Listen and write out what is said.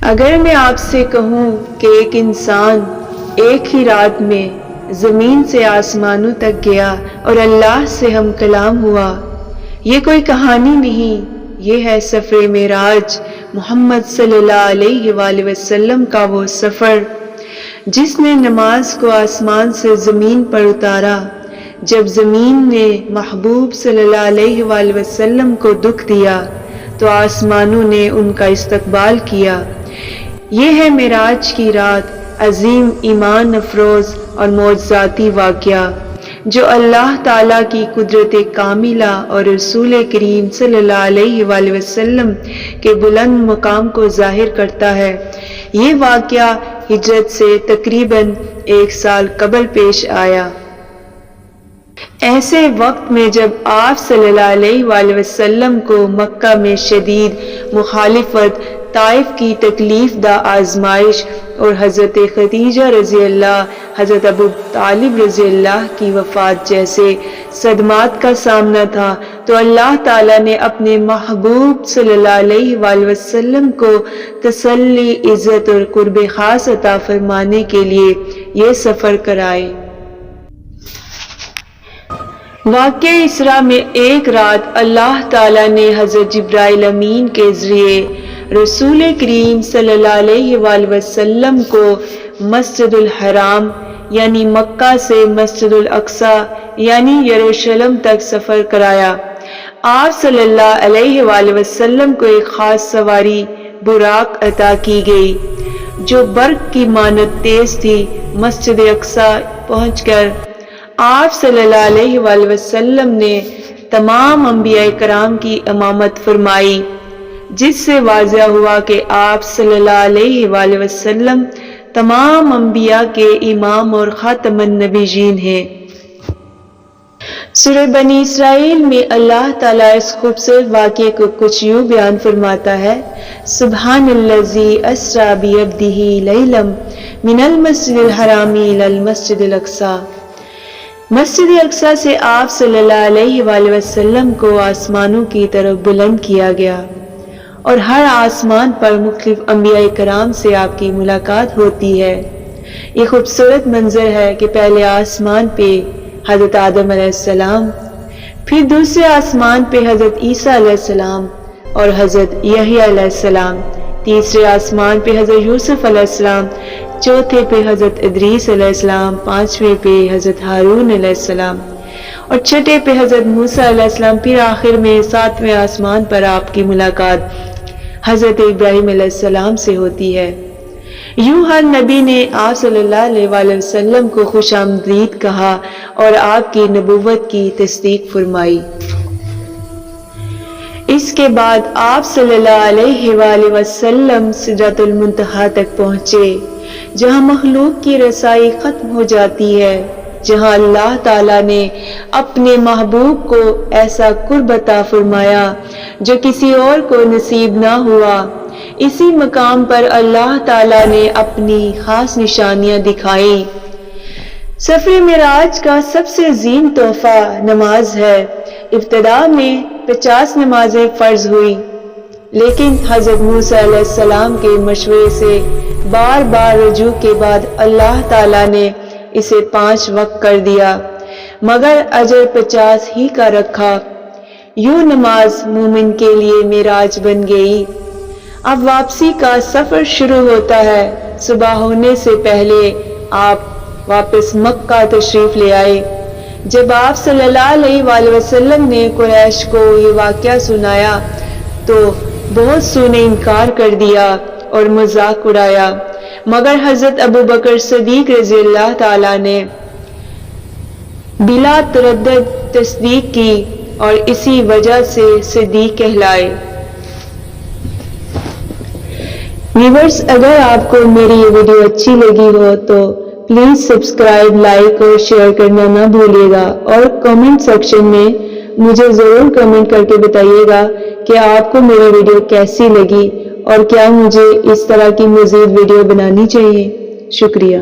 اگر میں آپ سے کہوں کہ ایک انسان ایک ہی رات میں زمین سے آسمانوں تک گیا اور اللہ سے ہم کلام ہوا، یہ کوئی کہانی نہیں، یہ ہے سفر معراج محمد صلی اللہ علیہ وآلہ وسلم کا وہ سفر جس نے نماز کو آسمان سے زمین پر اتارا۔ جب زمین نے محبوب صلی اللہ علیہ وآلہ وسلم کو دکھ دیا تو آسمانوں نے ان کا استقبال کیا۔ یہ ہے معراج کی رات، عظیم ایمان افروز اور معجزاتی واقعہ جو اللہ تعالیٰ کی قدرت کاملہ اور رسول کریم صلی اللہ علیہ وآلہ وسلم کے بلند مقام کو ظاہر کرتا ہے۔ یہ واقعہ ہجرت سے تقریباً 1 سال قبل پیش آیا۔ ایسے وقت میں جب آپ صلی اللہ علیہ وآلہ وسلم کو مکہ میں شدید مخالفت، طائف کی تکلیف دہ آزمائش اور حضرت خدیجہ رضی اللہ، حضرت ابو طالب رضی اللہ کی وفات جیسے صدمات کا سامنا تھا، تو اللہ تعالیٰ نے اپنے محبوب صلی اللہ علیہ وآلہ وسلم کو تسلی، عزت اور قرب خاص عطا فرمانے کے لیے یہ سفر کرائے۔ واقعہ اسراء میں ایک رات اللہ تعالیٰ نے حضرت جبرائیل امین کے ذریعے رسول کریم صلی اللہ علیہ وآلہ وسلم کو مسجد الحرام یعنی مکہ سے مسجد الاقصی یعنی یروشلم تک سفر کرایا۔ آپ صلی اللہ علیہ وآلہ وسلم کو ایک خاص سواری براق عطا کی گئی جو برق کی مانند تیز تھی۔ مسجد اقصی پہنچ کر آپ صلی اللہ علیہ وآلہ وسلم نے تمام انبیاء کرام کی امامت فرمائی، جس سے واضح ہوا کہ آپ صلی اللہ علیہ وآلہ وسلم تمام انبیاء کے امام اور خاتم النبیین ہیں۔ سورہ بنی اسرائیل میں اللہ تعالیٰ اس خوبصورت واقعے کو کچھ یوں بیان فرماتا ہے: سبحان الذی اسریٰ بعبدہ لیلا من المسجد الحرام الی المسجد الاقصی۔ مسجد اقصی سے آپ صلی اللہ علیہ وآلہ وسلم کو آسمانوں کی طرف بلند کیا گیا اور ہر آسمان پر مختلف انبیاء کرام سے آپ کی ملاقات ہوتی ہے۔ یہ خوبصورت منظر ہے کہ پہلے آسمان پہ حضرت آدم علیہ السلام، پھر دوسرے آسمان پہ حضرت عیسیٰ علیہ السلام اور حضرت یحییٰ علیہ السلام، تیسرے آسمان پہ حضرت یوسف علیہ السلام، چوتھے پہ حضرت ادریس علیہ السلام، پانچویں پہ حضرت ہارون علیہ السلام اور چھٹے پہ حضرت موسیٰ علیہ السلام، پھر آخر میں 7ویں آسمان پر آپ کی ملاقات حضرت ابراہیم علیہ السلام سے ہوتی ہے۔ یوں ہر نبی نے آپ صلی اللہ علیہ وآلہ وسلم کو خوش آمدید کہا اور آپ کی نبوت کی تصدیق فرمائی۔ اس کے بعد آپ صلی اللہ علیہ وآلہ وسلم سدرۃ المنتہا تک پہنچے، جہاں مخلوق کی رسائی ختم ہو جاتی ہے، جہاں اللہ تعالیٰ نے اپنے محبوب کو ایسا قرب عطا فرمایا جو کسی اور کو نصیب نہ ہوا۔ اسی مقام پر اللہ تعالیٰ نے اپنی خاص نشانیاں دکھائیں۔ سفر معراج کا سب سے عظیم تحفہ نماز ہے۔ ابتدا میں 50 نمازیں فرض ہوئی، لیکن حضرت موسیٰ علیہ السلام کے مشورے سے بار بار رجوع کے بعد اللہ تعالیٰ نے اسے 5 وقت کر دیا، مگر اجر 50 ہی کا رکھا۔ یوں نماز مومن کے لیے معراج بن گئی۔ اب واپسی کا سفر شروع ہوتا ہے۔ صبح ہونے سے پہلے آپ واپس مکہ تشریف لے آئے۔ جب آپ صلی اللہ علیہ وآلہ وسلم نے قریش کو یہ واقعہ سنایا تو بہت سو نے انکار کر دیا اور مذاق اڑایا، مگر حضرت ابو بکر صدیق رضی اللہ تعالیٰ نے بلا تردد تصدیق کی اور اسی وجہ سے صدیق کہلائے۔ ویورز، اگر آپ کو میری یہ ویڈیو اچھی لگی ہو تو پلیز سبسکرائب، لائک اور شیئر کرنا نہ بھولیے گا، اور کمنٹ سیکشن میں مجھے ضرور کمنٹ کر کے بتائیے گا کہ آپ کو میری ویڈیو کیسی لگی اور کیا مجھے اس طرح کی مزید ویڈیو بنانی چاہیے۔ شکریہ۔